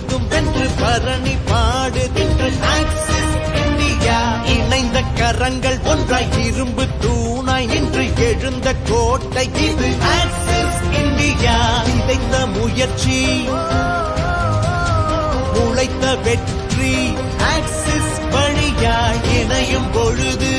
முழுதும் வென்று பரணி பாடுகின்ற ஆக்சிஸ் இந்தியா. இணைந்த கரங்கள் ஒன்றாய் இரும்பு தூணாய் நின்று எழுந்த கோட்டை இது ஆக்சிஸ் இந்தியா. விதைத்த முயற்சி உழைத்த வெற்றி ஆக்சிஸ் வழியாய் இணையும் பொழுது